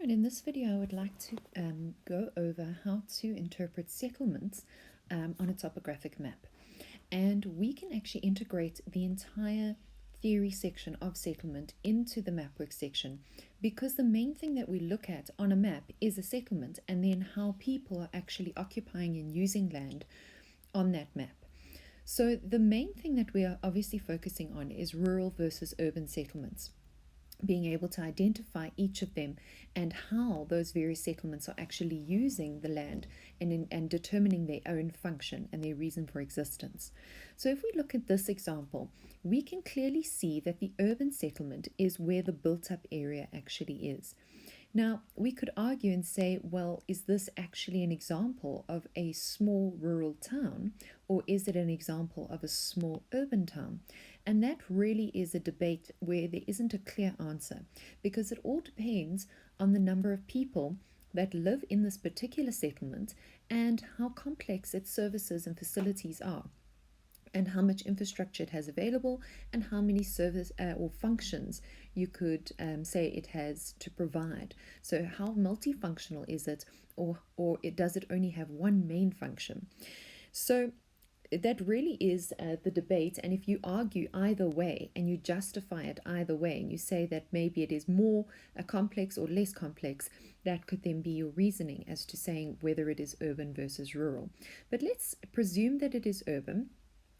Right, in this video I would like to go over how to interpret settlements on a topographic map. And we can actually integrate the entire theory section of settlement into the mapwork section, because the main thing that we look at on a map is a settlement and then how people are actually occupying and using land on that map. So the main thing that we are obviously focusing on is rural versus urban settlements, being able to identify each of them and how those various settlements are actually using the land and determining their own function and their reason for existence. So if we look at this example, we can clearly see that the urban settlement is where the built-up area actually is. Now, we could argue and say, well, is this actually an example of a small rural town, or is it an example of a small urban town? And that really is a debate where there isn't a clear answer, because it all depends on the number of people that live in this particular settlement and how complex its services and facilities are, and how much infrastructure it has available, and how many service or functions you could say it has to provide. So how multifunctional is it, or does it only have one main function? So that really is the debate. And if you argue either way and you justify it either way, and you say that maybe it is more complex or less complex, that could then be your reasoning as to saying whether it is urban versus rural. But let's presume that it is urban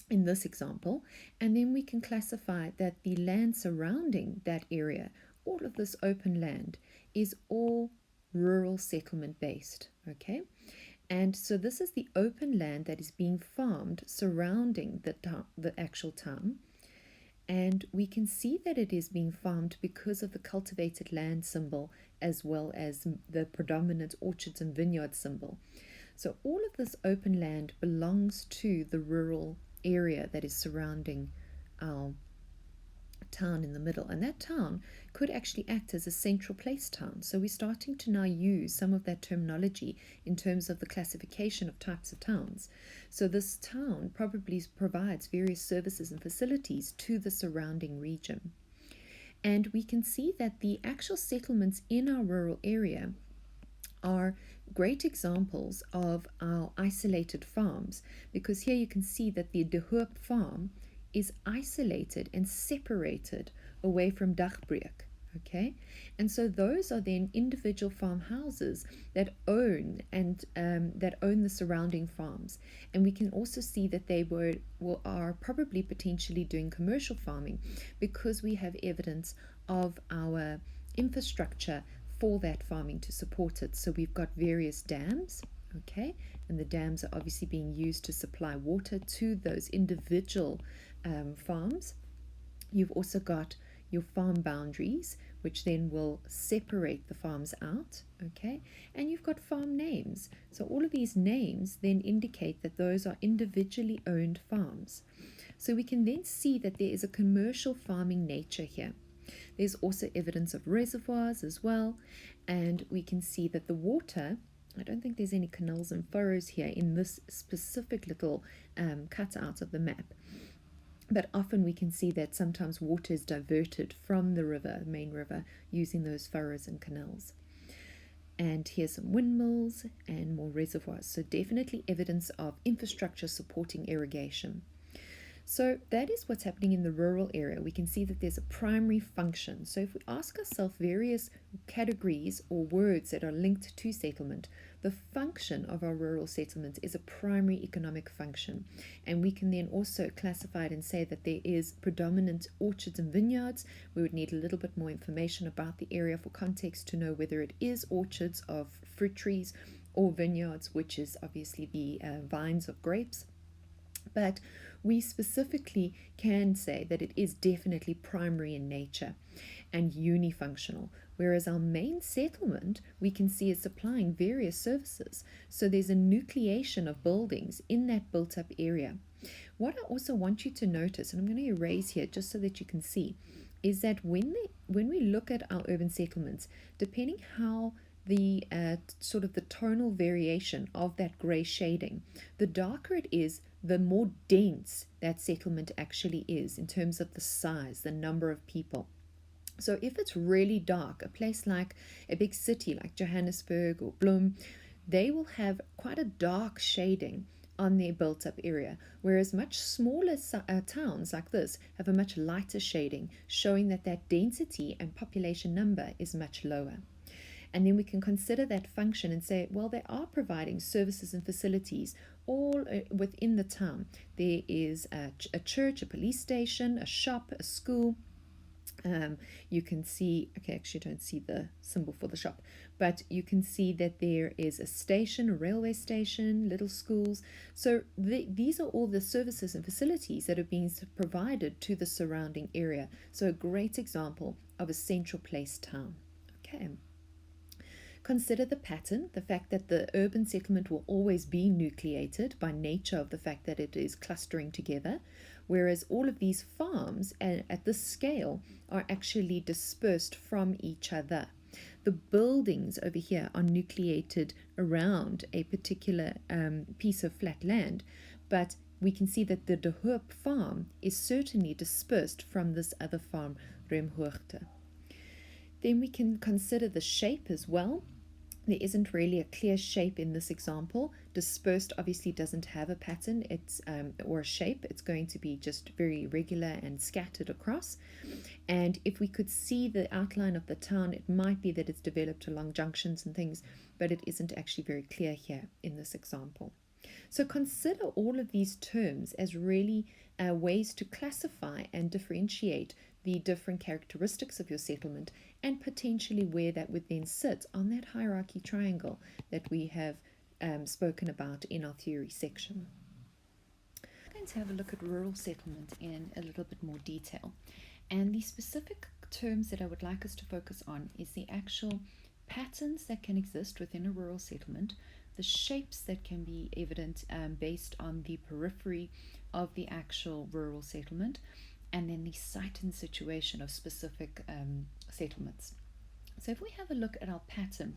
in this example, and then we can classify that the land surrounding that area, all of this open land, is all rural settlement based. Okay, and so this is the open land that is being farmed surrounding the actual town. And we can see that it is being farmed because of the cultivated land symbol, as well as the predominant orchards and vineyards symbol. So all of this open land belongs to the rural area that is surrounding our town in the middle, and that town could actually act as a central place town. So we're starting to now use some of that terminology in terms of the classification of types of towns. So this town probably provides various services and facilities to the surrounding region. And we can see that the actual settlements in our rural area are great examples of our isolated farms, because here you can see that the De Hoop farm is isolated and separated away from Dagbreek. Okay, and so those are then individual farmhouses that own the surrounding farms. And we can also see that they are probably potentially doing commercial farming, because we have evidence of our infrastructure for that farming to support it. So we've got various dams, okay, and the dams are obviously being used to supply water to those individual farms. You've also got your farm boundaries, which then will separate the farms out, okay, and you've got farm names. So all of these names then indicate that those are individually owned farms. So we can then see that there is a commercial farming nature here. There's also evidence of reservoirs as well, and we can see that the water, I don't think there's any canals and furrows here in this specific little cutout of the map, but often we can see that sometimes water is diverted from the river, main river, using those furrows and canals. And here's some windmills and more reservoirs. So definitely evidence of infrastructure supporting irrigation. So that is what's happening in the rural area. We can see that there's a primary function. So if we ask ourselves various categories or words that are linked to settlement, the function of our rural settlement is a primary economic function. And we can then also classify it and say that there is predominant orchards and vineyards. We would need a little bit more information about the area for context to know whether it is orchards of fruit trees or vineyards, which is obviously the vines of grapes. But we specifically can say that it is definitely primary in nature and unifunctional, whereas our main settlement we can see is supplying various services. So there's a nucleation of buildings in that built up area. What I also want you to notice, and I'm going to erase here just so that you can see, is that when we look at our urban settlements, depending how the sort of the tonal variation of that gray shading, the darker it is, the more dense that settlement actually is in terms of the size, the number of people. So if it's really dark, a place like a big city like Johannesburg or Bloem, they will have quite a dark shading on their built up area, whereas much smaller towns like this have a much lighter shading, showing that that density and population number is much lower. And then we can consider that function and say, well, they are providing services and facilities all within the town. There is a church, a police station, a shop, a school. You can see, okay, actually don't see the symbol for the shop, but you can see that there is a station, a railway station, little schools. So these are all the services and facilities that are being provided to the surrounding area. So a great example of a central place town. Okay. Consider the pattern, the fact that the urban settlement will always be nucleated by nature of the fact that it is clustering together, whereas all of these farms at this scale are actually dispersed from each other. The buildings over here are nucleated around a particular piece of flat land, but we can see that the De Hoop farm is certainly dispersed from this other farm, Remhoogte. Then we can consider the shape as well. There isn't really a clear shape in this example. Dispersed obviously doesn't have a pattern, or a shape. It's going to be just very regular and scattered across. And if we could see the outline of the town, it might be that it's developed along junctions and things, but it isn't actually very clear here in this example. So consider all of these terms as really ways to classify and differentiate the different characteristics of your settlement and potentially where that would then sit on that hierarchy triangle that we have spoken about in our theory section. I'm going to have a look at rural settlement in a little bit more detail. And the specific terms that I would like us to focus on is the actual patterns that can exist within a rural settlement, the shapes that can be evident based on the periphery of the actual rural settlement, and then the site and situation of specific settlements. So if we have a look at our pattern,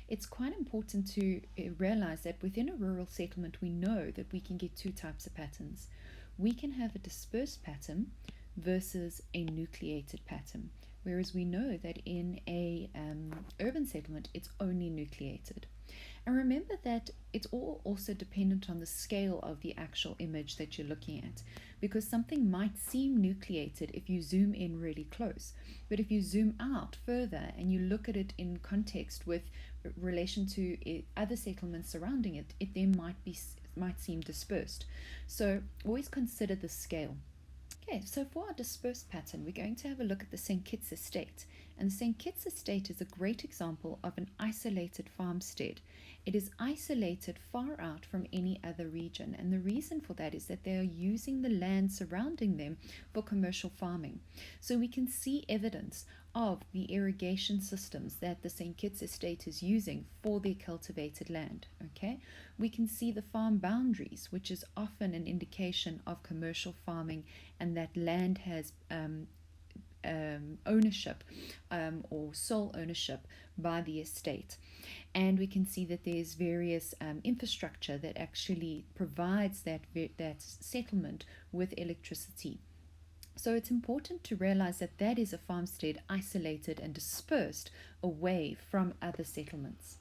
it's quite important to realize that within a rural settlement we know that we can get two types of patterns. We can have a dispersed pattern versus a nucleated pattern, whereas we know that in a urban settlement it's only nucleated. And remember that it's all also dependent on the scale of the actual image that you're looking at, because something might seem nucleated if you zoom in really close, but if you zoom out further and you look at it in context with relation to other settlements surrounding it, it then might seem dispersed. So always consider the scale. Okay, so for our dispersed pattern, we're going to have a look at the St. Kitts Estate. And the St. Kitts Estate is a great example of an isolated farmstead. It is isolated far out from any other region, and the reason for that is that they are using the land surrounding them for commercial farming. So we can see evidence of the irrigation systems that the St. Kitts Estate is using for their cultivated land. Okay, we can see the farm boundaries, which is often an indication of commercial farming, and that land has ownership or sole ownership by the estate. And we can see that there's various infrastructure that actually provides that settlement with electricity. So it's important to realize that that is a farmstead isolated and dispersed away from other settlements.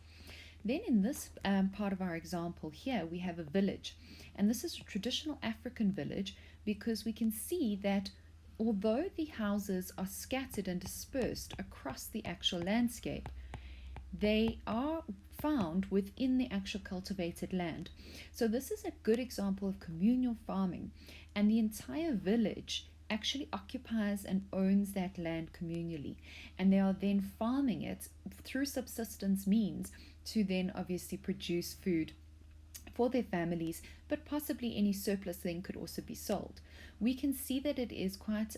Then in this part of our example here, we have a village. And this is a traditional African village because we can see that although the houses are scattered and dispersed across the actual landscape, they are found within the actual cultivated land. So this is a good example of communal farming, and the entire village actually occupies and owns that land communally, and they are then farming it through subsistence means to then obviously produce food for their families, but possibly any surplus then could also be sold. We can see that it is quite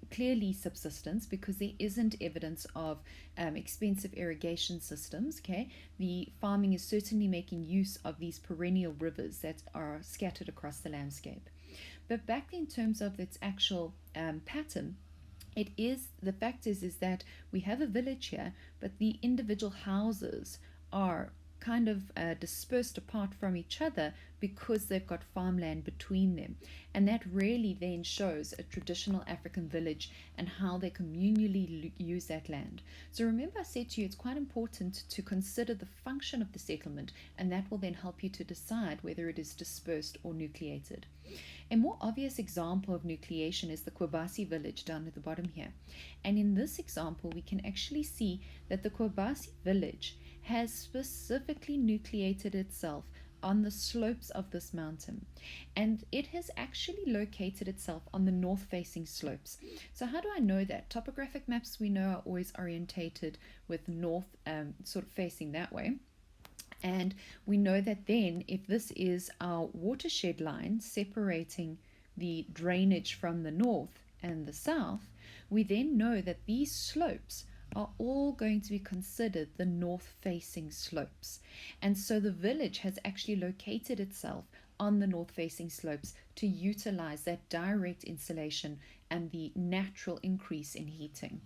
clearly subsistence because there isn't evidence of expensive irrigation systems. Okay, the farming is certainly making use of these perennial rivers that are scattered across the landscape. But back in terms of its actual pattern, it is the fact is that we have a village here, but the individual houses are kind of dispersed apart from each other because they've got farmland between them. And that really then shows a traditional African village and how they communally use that land. So remember, I said to you, it's quite important to consider the function of the settlement, and that will then help you to decide whether it is dispersed or nucleated. A more obvious example of nucleation is the Kwabasi village down at the bottom here. And in this example, we can actually see that the Kwabasi village has specifically nucleated itself on the slopes of this mountain, and it has actually located itself on the north facing slopes. So how do I know that? Topographic maps, we know, are always orientated with north sort of facing that way. And we know that then if this is our watershed line separating the drainage from the north and the south, we then know that these slopes are all going to be considered the north facing slopes. And so the village has actually located itself on the north facing slopes to utilize that direct insolation and the natural increase in heating.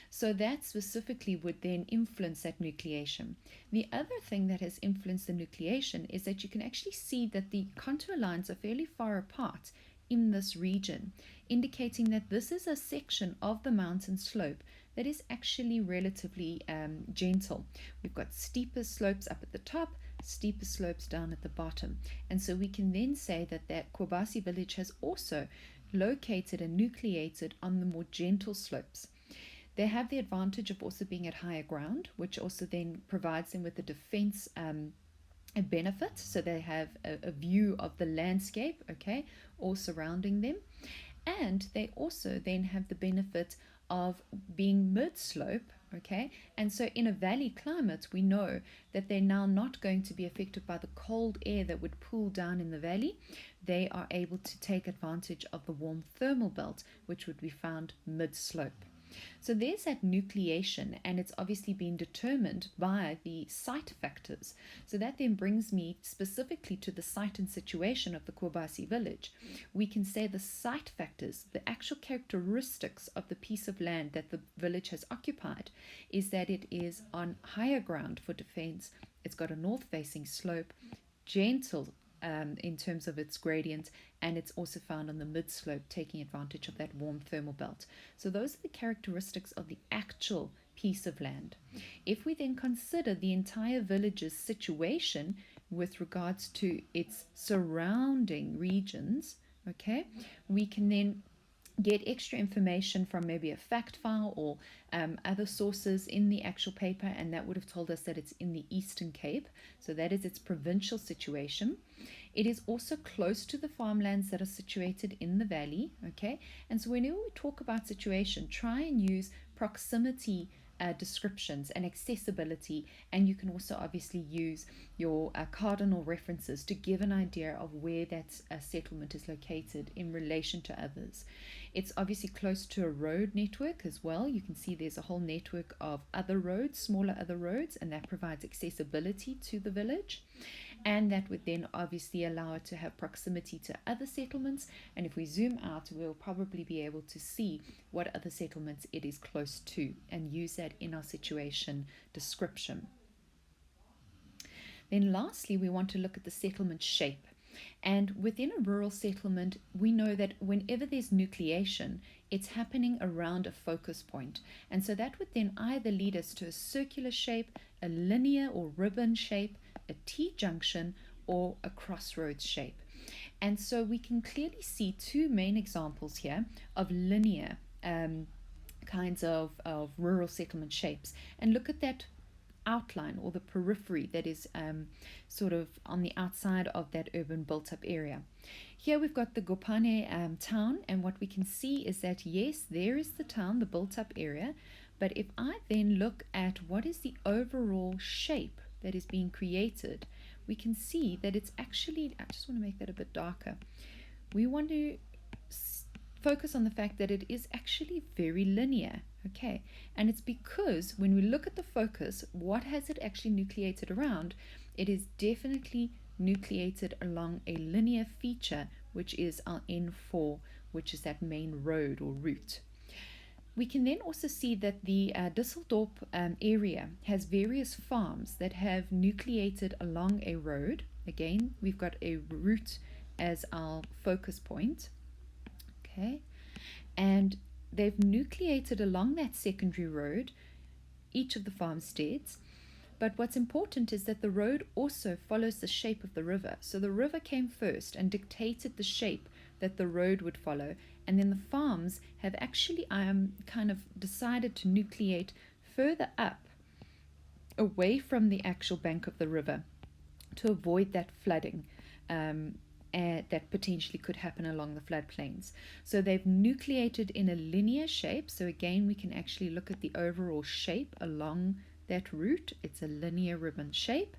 So that specifically would then influence that nucleation. The other thing that has influenced the nucleation is that you can actually see that the contour lines are fairly far apart in this region, indicating that this is a section of the mountain slope that is actually relatively gentle. We've got steeper slopes up at the top, steeper slopes down at the bottom. And so we can then say that that Kwabasi village has also located and nucleated on the more gentle slopes. They have the advantage of also being at higher ground, which also then provides them with a defense a benefit. So they have a view of the landscape, okay, all surrounding them. And they also then have the benefit of being mid-slope, okay? And so in a valley climate, we know that they're now not going to be affected by the cold air that would pool down in the valley. They are able to take advantage of the warm thermal belt, which would be found mid-slope. So there's that nucleation, and it's obviously been determined by the site factors. So that then brings me specifically to the site and situation of the Kwabasi village. We can say the site factors, the actual characteristics of the piece of land that the village has occupied, is that it is on higher ground for defense. It's got a north-facing slope, gentle in terms of its gradient, and it's also found on the mid-slope, taking advantage of that warm thermal belt. So those are the characteristics of the actual piece of land. If we then consider the entire village's situation with regards to its surrounding regions, okay, we can then get extra information from maybe a fact file or other sources in the actual paper, and that would have told us that it's in the Eastern Cape. So that is its provincial situation. It is also close to the farmlands that are situated in the valley, okay? And so whenever we talk about situation, try and use proximity descriptions and accessibility, and you can also obviously use your cardinal references to give an idea of where that settlement is located in relation to others. It's obviously close to a road network as well. You can see there's a whole network of other roads, smaller other roads, and that provides accessibility to the village. And that would then obviously allow it to have proximity to other settlements. And if we zoom out, we'll probably be able to see what other settlements it is close to and use that in our situation description. Then lastly, we want to look at the settlement shape. And within a rural settlement, we know that whenever there's nucleation, it's happening around a focus point. And so that would then either lead us to a circular shape, a linear or ribbon shape, a T-junction, or a crossroads shape. And so we can clearly see two main examples here of linear kinds of rural settlement shapes. And look at that outline or the periphery that is sort of on the outside of that urban built-up area. Here we've got the Gopane town, and what we can see is that yes, there is the town, the built-up area, but if I then look at what is the overall shape that is being created, we can see that it's actually, I just want to make that a bit darker. We want to focus on the fact that it is actually very linear, okay? And it's because when we look at the focus, what has it actually nucleated around? It is definitely nucleated along a linear feature, which is our N4, which is that main road or route. We can then also see that the Düsseldorf area has various farms that have nucleated along a road. Again, we've got a route as our focus point. Okay, and they've nucleated along that secondary road, each of the farmsteads. But what's important is that the road also follows the shape of the river. So the river came first and dictated the shape that the road would follow. And then the farms have actually kind of decided to nucleate further up, away from the actual bank of the river, to avoid that flooding that potentially could happen along the floodplains. So they've nucleated in a linear shape. So again, we can actually look at the overall shape along that route. It's a linear ribbon shape,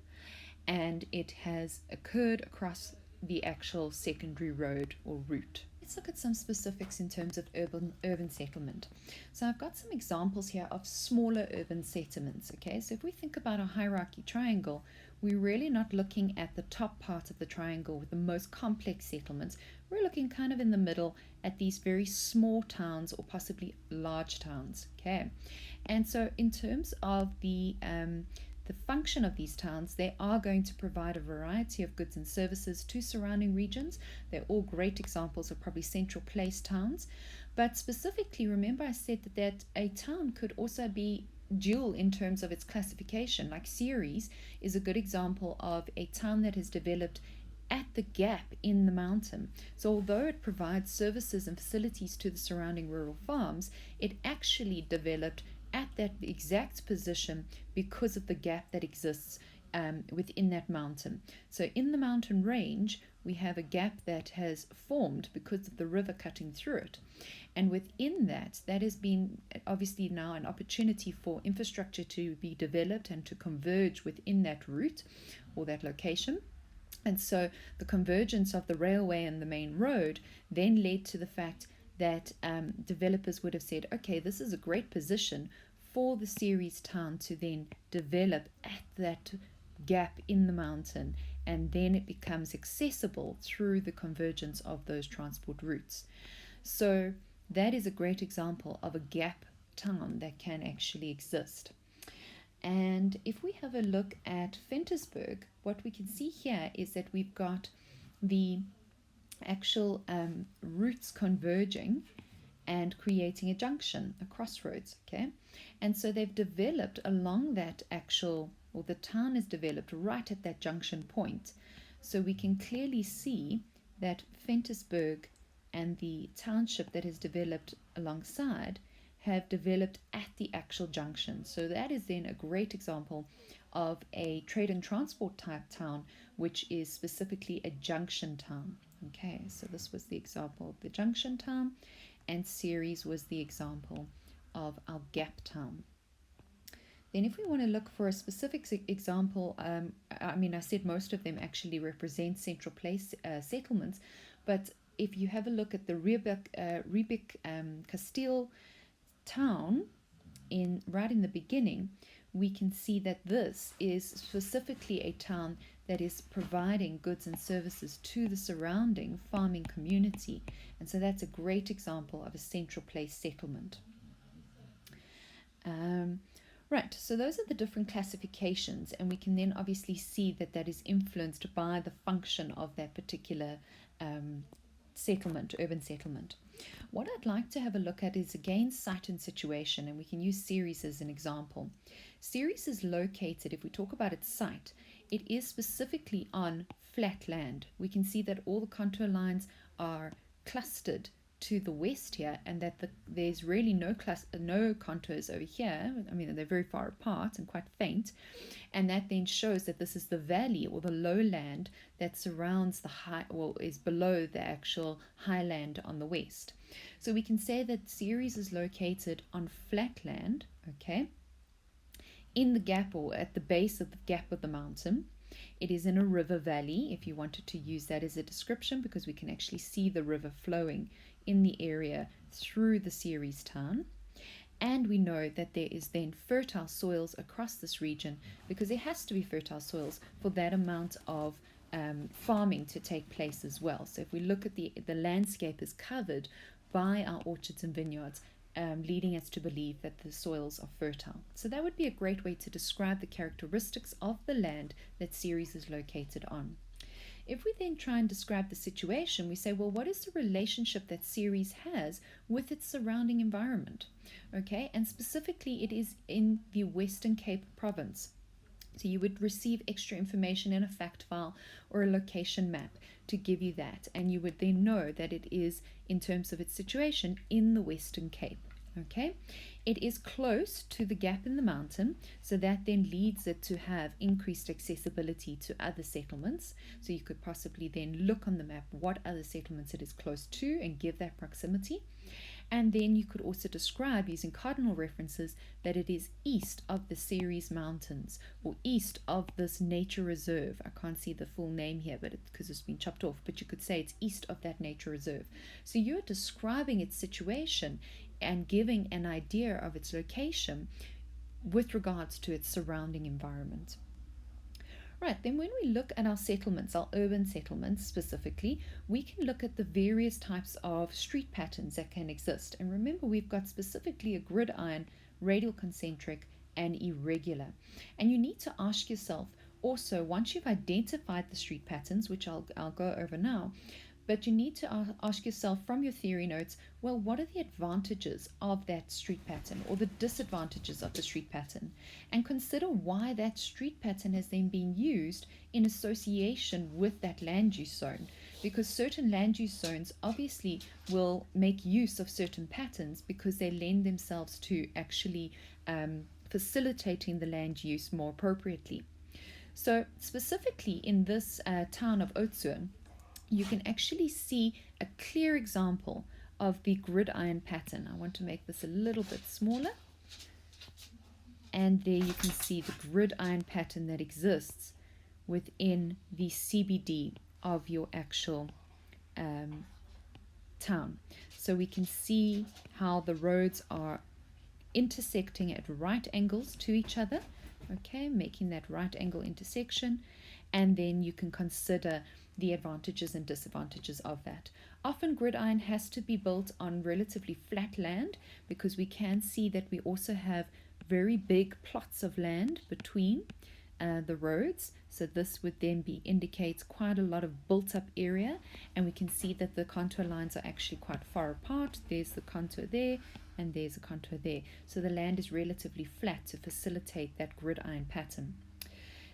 and it has occurred across the actual secondary road or route. Let's look at some specifics in terms of urban settlement. So I've got some examples here of smaller urban settlements. Okay, so if we think about a hierarchy triangle, we're really not looking at the top part of the triangle with the most complex settlements. We're looking kind of in the middle at these very small towns or possibly large towns. Okay, and so in terms of the function of these towns, they are going to provide a variety of goods and services to surrounding regions. They're all great examples of probably central place towns. But specifically, remember I said that a town could also be dual in terms of its classification. Like Ceres is a good example of a town that has developed at the gap in the mountain. So although it provides services and facilities to the surrounding rural farms, it actually developed at that exact position because of the gap that exists within that mountain. So in the mountain range, we have a gap that has formed because of the river cutting through it. And within that has been obviously now an opportunity for infrastructure to be developed and to converge within that route or that location. And so the convergence of the railway and the main road then led to the fact that developers would have said, okay, this is a great position for the Ceres town to then develop at that gap in the mountain, and then it becomes accessible through the convergence of those transport routes. So that is a great example of a gap town that can actually exist. And if we have a look at Ventersburg, what we can see here is that we've got the actual routes converging and creating a junction, a crossroads. Okay, and so they've developed along that actual, or the town is developed right at that junction point. So we can clearly see that Ventersburg and the township that is developed alongside have developed at the actual junction. So that is then a great example of a trade and transport type town, which is specifically a junction town. Okay, so this was the example of the junction town, and Ceres was the example of our gap town. Then if we want to look for a specific example, I said most of them actually represent central place settlements, but if you have a look at the Riebeck Castile town right in the beginning, we can see that this is specifically a town that is providing goods and services to the surrounding farming community. And so that's a great example of a central place settlement. Right, so those are the different classifications, and we can then obviously see that that is influenced by the function of that particular settlement, urban settlement. What I'd like to have a look at is again site and situation, and we can use Ceres as an example. Ceres is located, if we talk about its site, it is specifically on flat land. We can see that all the contour lines are clustered to the west here, and that there's really no contours over here. I mean, they're very far apart and quite faint, and that then shows that this is the valley or the lowland that surrounds the high, or is below the actual highland on the west. So we can say that Ceres is located on flat land, okay, in the gap or at the base of the gap of the mountain. It is in a river valley, if you wanted to use that as a description, because we can actually see the river flowing in the area through the Ceres town. And we know that there is then fertile soils across this region, because there has to be fertile soils for that amount of farming to take place as well. So if we look at the landscape is covered by our orchards and vineyards leading us to believe that the soils are fertile. So that would be a great way to describe the characteristics of the land that Ceres is located on. If we then try and describe the situation, we say, well, what is the relationship that Ceres has with its surrounding environment? Okay, and specifically it is in the Western Cape province. So you would receive extra information in a fact file or a location map to give you that, and you would then know that it is, in terms of its situation, in the Western Cape. Okay, it is close to the gap in the mountain, so that then leads it to have increased accessibility to other settlements. So you could possibly then look on the map what other settlements it is close to and give that proximity. And then you could also describe, using cardinal references, that it is east of the Ceres Mountains, or east of this nature reserve. I can't see the full name here because it's been chopped off, but you could say it's east of that nature reserve. So you're describing its situation and giving an idea of its location with regards to its surrounding environment. Right, then when we look at our settlements, our urban settlements specifically, we can look at the various types of street patterns that can exist. And remember, we've got specifically a gridiron, radial concentric, and irregular. And you need to ask yourself also, once you've identified the street patterns, which I'll go over now, but you need to ask yourself from your theory notes, well, what are the advantages of that street pattern or the disadvantages of the street pattern? And consider why that street pattern has then been used in association with that land use zone. Because certain land use zones obviously will make use of certain patterns because they lend themselves to actually facilitating the land use more appropriately. So specifically in this town of Oudtshoorn, you can actually see a clear example of the gridiron pattern. I want to make this a little bit smaller. And there you can see the gridiron pattern that exists within the CBD of your actual town. So we can see how the roads are intersecting at right angles to each other. Okay, making that right angle intersection. And then you can consider the advantages and disadvantages of that. Often gridiron has to be built on relatively flat land because we can see that we also have very big plots of land between the roads. So this would then indicates quite a lot of built up area, and we can see that the contour lines are actually quite far apart. There's the contour there and there's a contour there. So the land is relatively flat to facilitate that gridiron pattern.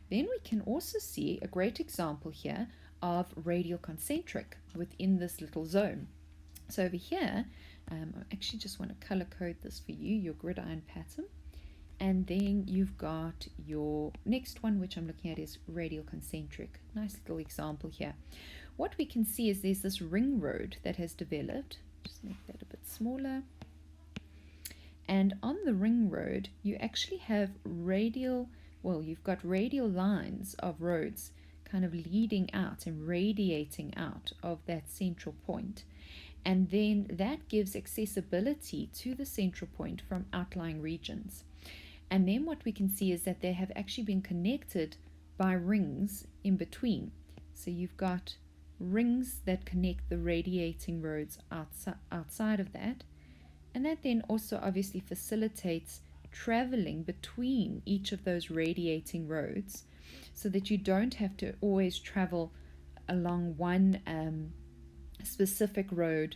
Then we can also see a great example here of radial concentric within this little zone. So over here, I actually just want to color code this for you, your gridiron pattern. And then you've got your next one, which I'm looking at, is radial concentric. Nice little example here. What we can see is there's this ring road that has developed. Just make that a bit smaller. And on the ring road, you actually have you've got radial lines of roads kind of leading out and radiating out of that central point. And then that gives accessibility to the central point from outlying regions. And then what we can see is that they have actually been connected by rings in between. So you've got rings that connect the radiating roads outside of that. And that then also obviously facilitates traveling between each of those radiating roads, so that you don't have to always travel along one specific road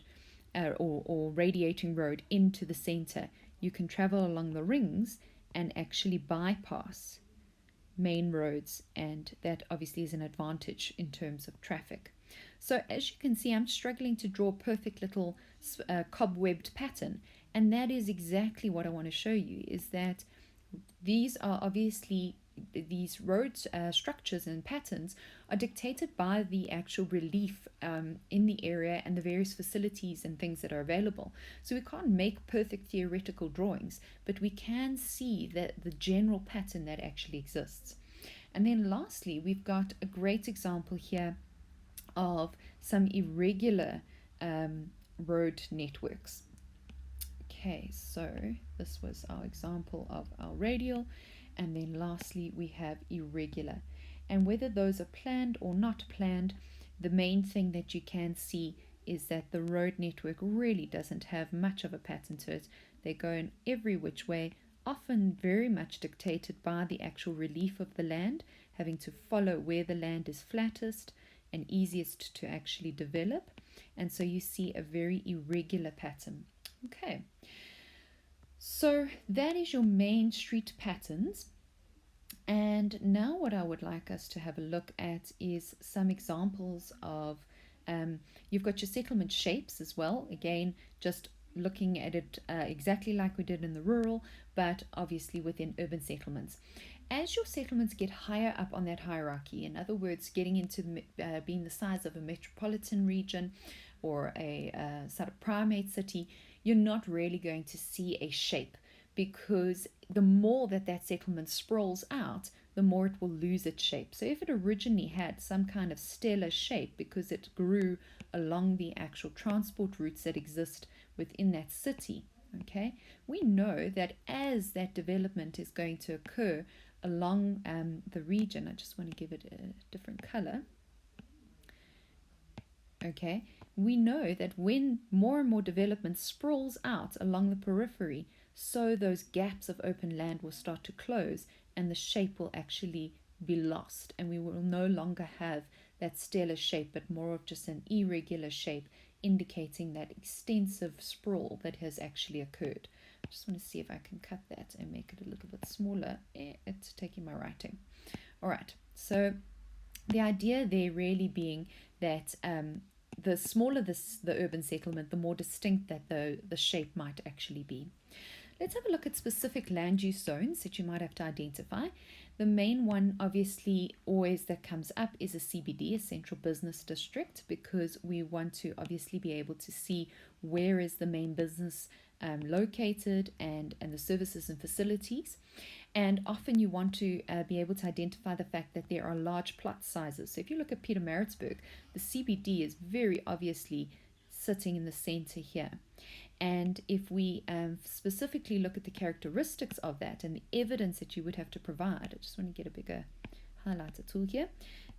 or radiating road into the center. You can travel along the rings and actually bypass main roads, and that obviously is an advantage in terms of traffic. So as you can see, I'm struggling to draw a perfect little cobwebbed pattern, and that is exactly what I want to show you, is that these are obviously, these road structures and patterns are dictated by the actual relief in the area and the various facilities and things that are available. So we can't make perfect theoretical drawings, but we can see that the general pattern that actually exists. And then lastly, we've got a great example here of some irregular road networks. Okay, so this was our example of our radial, and then lastly we have irregular. And whether those are planned or not planned, the main thing that you can see is that the road network really doesn't have much of a pattern to it. They go in every which way, often very much dictated by the actual relief of the land, having to follow where the land is flattest and easiest to actually develop. And so you see a very irregular pattern. Okay, so that is your main street patterns. And now what I would like us to have a look at is some examples of, you've got your settlement shapes as well. Again, just looking at it exactly like we did in the rural, but obviously within urban settlements. As your settlements get higher up on that hierarchy, in other words, getting into being the size of a metropolitan region or a sort of primate city, you're not really going to see a shape, because the more that settlement sprawls out, the more it will lose its shape. So if it originally had some kind of stellar shape because it grew along the actual transport routes that exist within that city, okay, we know that as that development is going to occur along the region, I just want to give it a different color, okay, we know that when more and more development sprawls out along the periphery, so those gaps of open land will start to close and the shape will actually be lost, and we will no longer have that stellar shape but more of just an irregular shape, indicating that extensive sprawl that has actually occurred. I just want to see if I can cut that and make it a little bit smaller. It's taking my writing. All right, so the idea there really being that the smaller the urban settlement, the more distinct that the shape might actually be. Let's have a look at specific land use zones that you might have to identify. The main one, obviously, always that comes up is a CBD, a central business district, because we want to obviously be able to see where is the main business located and the services and facilities. And often you want to be able to identify the fact that there are large plot sizes. So if you look at Pietermaritzburg, the CBD is very obviously sitting in the center here. And if we specifically look at the characteristics of that and the evidence that you would have to provide, I just want to get a bigger highlighter tool here.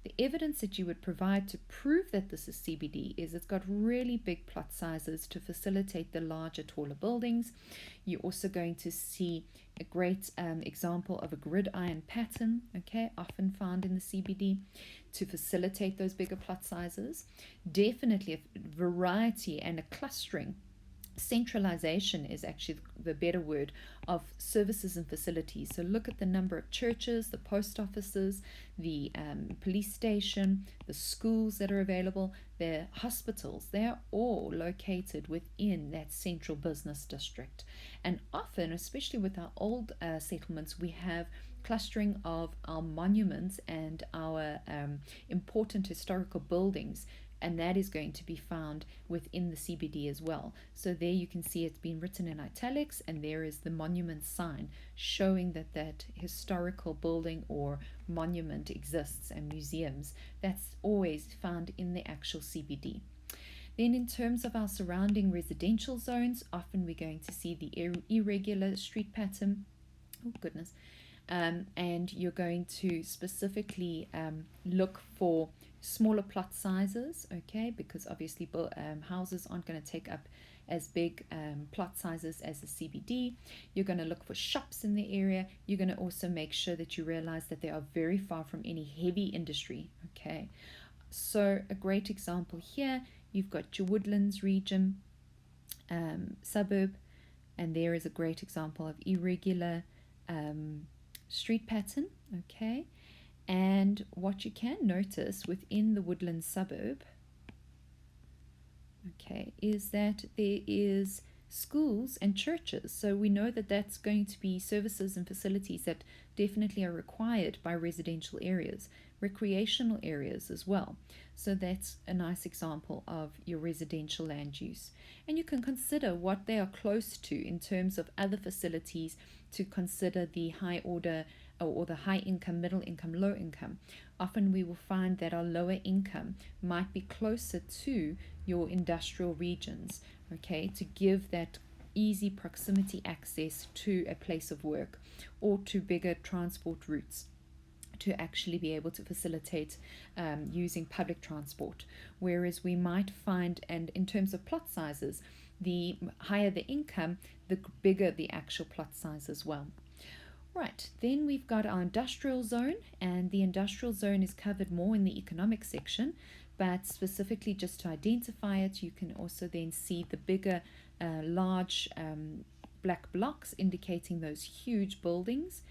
The evidence that you would provide to prove that this is CBD is it's got really big plot sizes to facilitate the larger, taller buildings. You're also going to see a great example of a gridiron pattern, okay, often found in the CBD to facilitate those bigger plot sizes. Definitely a variety and a clustering. Centralization is actually the better word, of services and facilities. So look at the number of churches, the post offices, the police station, the schools that are available, the hospitals. They are all located within that central business district. And often, especially with our old settlements, we have clustering of our monuments and our important historical buildings, and that is going to be found within the CBD as well. So there you can see it's been written in italics, and there is the monument sign showing that that historical building or monument exists, and museums. That's always found in the actual CBD. Then in terms of our surrounding residential zones, often we're going to see the irregular street pattern. Oh goodness. And you're going to specifically look for smaller plot sizes, okay, because obviously houses aren't going to take up as big plot sizes as the CBD. You're going to look for shops in the area. You're going to also make sure that you realize that they are very far from any heavy industry, okay. So a great example here, you've got your Woodlands region suburb, and there is a great example of irregular street pattern, okay. And what you can notice within the Woodlands suburb, okay, is that there is schools and churches. So we know that that's going to be services and facilities that definitely are required by residential areas, recreational areas as well. So that's a nice example of your residential land use. And you can consider what they are close to in terms of other facilities to consider the high order or the high income, middle income, low income. Often we will find that our lower income might be closer to your industrial regions, okay, to give that easy proximity access to a place of work or to bigger transport routes to actually be able to facilitate using public transport. Whereas we might find, and in terms of plot sizes, the higher the income, the bigger the actual plot size as well. Right, then we've got our industrial zone, and the industrial zone is covered more in the economic section, but specifically just to identify it, you can also then see the bigger, large black blocks indicating those huge buildings.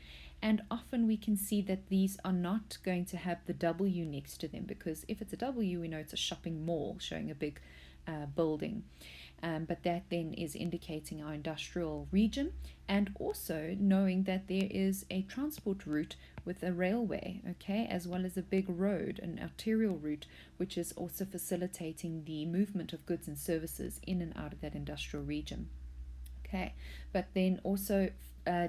And often we can see that these are not going to have the W next to them, because if it's a W, we know it's a shopping mall showing a big building. But that then is indicating our industrial region, and also knowing that there is a transport route with a railway, okay, as well as a big road, an arterial route, which is also facilitating the movement of goods and services in and out of that industrial region. Okay, but then also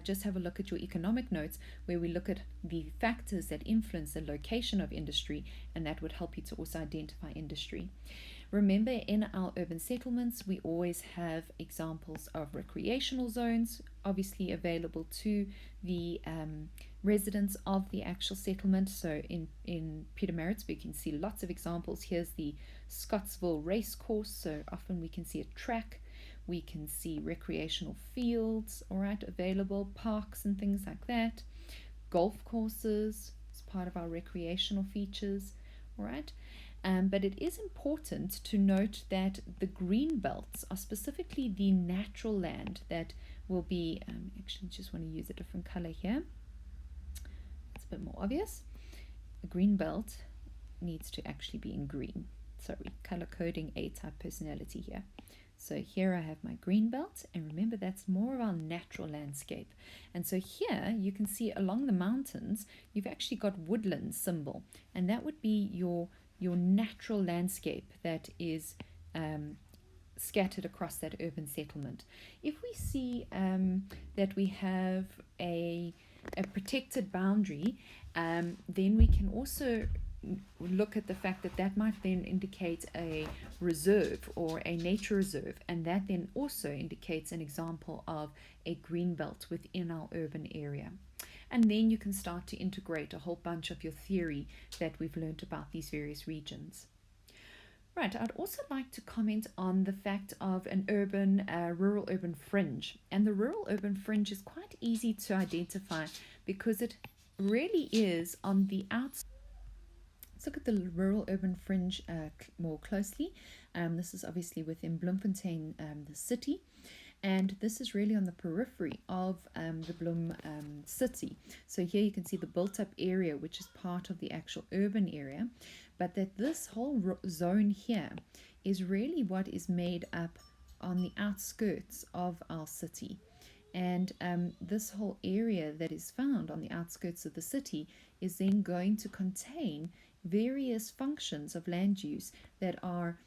just have a look at your economic notes, where we look at the factors that influence the location of industry, and that would help you to also identify industry. Remember, in our urban settlements, we always have examples of recreational zones, obviously available to the residents of the actual settlement. So in Pietermaritzburg, you can see lots of examples. Here's the Scottsville race course, so often we can see a track. We can see recreational fields, all right, available, parks and things like that. Golf courses as part of our recreational features, all right. But it is important to note that the green belts are specifically the natural land that will be, actually just want to use a different color here. It's a bit more obvious. The green belt needs to actually be in green. Sorry, color coding A-type personality here. So here I have my green belt, and remember that's more of our natural landscape. And so here you can see along the mountains, you've actually got woodland symbol, and that would be your natural landscape that is scattered across that urban settlement. If we see that we have a protected boundary, then we can also look at the fact that that might then indicate a reserve or a nature reserve, and that then also indicates an example of a green belt within our urban area. And then you can start to integrate a whole bunch of your theory that we've learned about these various regions. Right, I'd also like to comment on the fact of an urban, rural-urban fringe. And the rural-urban fringe is quite easy to identify because it really is on the outside. Let's look at the rural-urban fringe more closely. This is obviously within Bloemfontein, the city. And this is really on the periphery of the Bloem city. So here you can see the built-up area, which is part of the actual urban area. But that this whole zone here is really what is made up on the outskirts of our city. And this whole area that is found on the outskirts of the city is then going to contain various functions of land use that are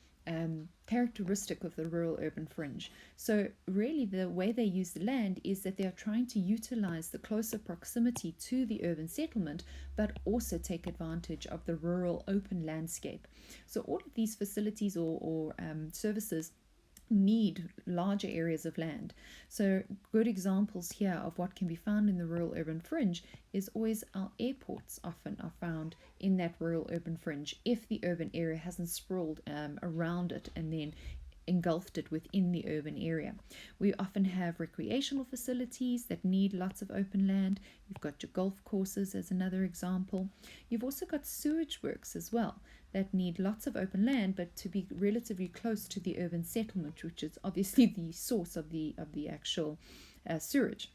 characteristic of the rural-urban fringe. So really the way they use the land is that they are trying to utilize the closer proximity to the urban settlement, but also take advantage of the rural open landscape. So all of these facilities or services need larger areas of land. So good examples here of what can be found in the rural urban fringe is always our airports often are found in that rural urban fringe if the urban area hasn't sprawled around it and then engulfed it within the urban area. We often have recreational facilities that need lots of open land. You've got your golf courses as another example. You've also got sewage works as well that need lots of open land, but to be relatively close to the urban settlement, which is obviously the source of the actual sewage.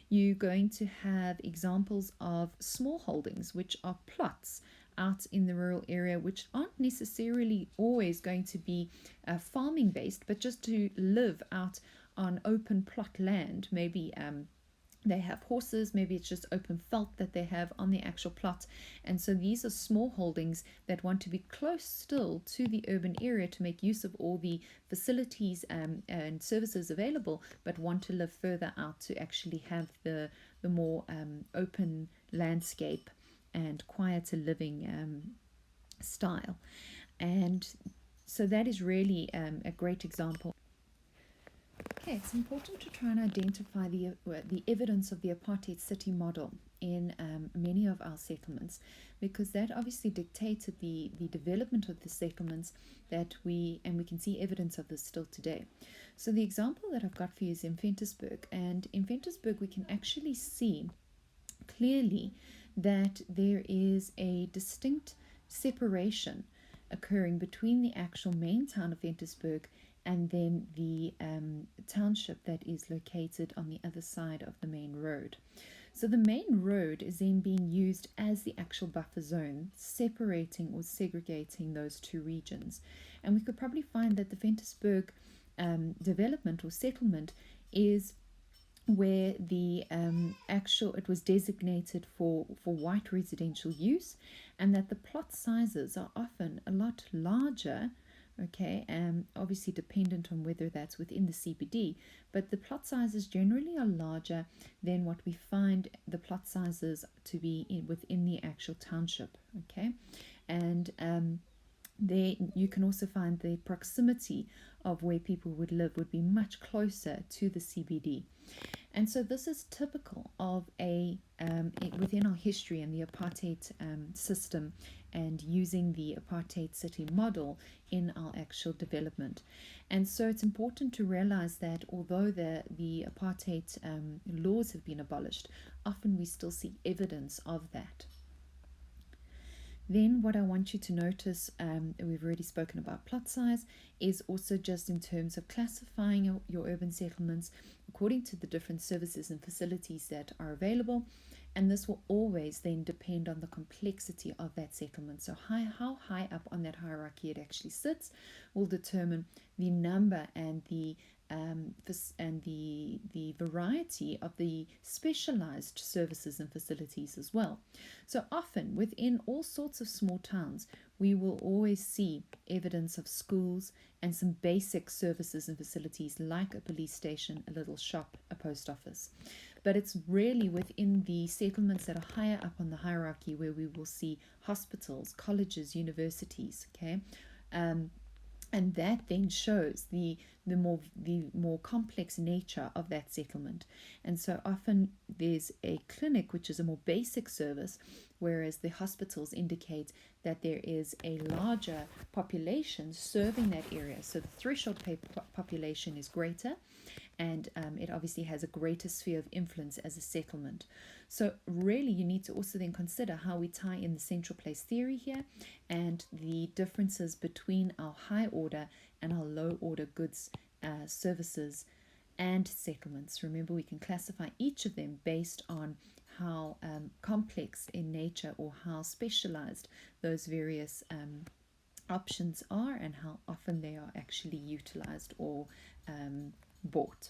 You're going to have examples of small holdings, which are plots out in the rural area, which aren't necessarily always going to be farming based, but just to live out on open plot land. Maybe they have horses, maybe it's just open felt that they have on the actual plot. And so these are small holdings that want to be close still to the urban area to make use of all the facilities and services available, but want to live further out to actually have the more open landscape and quieter living style. And so that is really a great example. Okay, Okay, it's important to try and identify the evidence of the apartheid city model in many of our settlements, because that obviously dictated the development of the settlements and we can see evidence of this still today. So the example that I've got for you is in Ventersburg, and in Ventersburg we can actually see clearly that there is a distinct separation occurring between the actual main town of Ventersburg and then the township that is located on the other side of the main road. So the main road is then being used as the actual buffer zone, separating or segregating those two regions. And we could probably find that the Ventersburg development or settlement is where the it was designated for white residential use, and that the plot sizes are often a lot larger, okay, obviously dependent on whether that's within the CBD, but the plot sizes generally are larger than what we find the plot sizes to be within the actual township, okay. And there you can also find the proximity of where people would live would be much closer to the CBD. And so this is typical of within our history and the apartheid system, and using the apartheid city model in our actual development. And so it's important to realize that although the apartheid laws have been abolished, often we still see evidence of that. Then what I want you to notice, we've already spoken about plot size, is also just in terms of classifying your urban settlements according to the different services and facilities that are available. And this will always then depend on the complexity of that settlement. So how high up on that hierarchy it actually sits will determine the number and the variety of the specialized services and facilities as well. So often within all sorts of small towns, we will always see evidence of schools and some basic services and facilities like a police station, a little shop, a post office. But it's really within the settlements that are higher up on the hierarchy where we will see hospitals, colleges, universities, okay? And that then shows the more complex nature of that settlement. And so often there's a clinic which is a more basic service, whereas the hospitals indicate that there is a larger population serving that area. So the threshold population is greater, and it obviously has a greater sphere of influence as a settlement. So really you need to also then consider how we tie in the central place theory here and the differences between our high order and our low order goods, services and settlements. Remember, we can classify each of them based on how complex in nature or how specialized those various options are and how often they are actually utilized or bought.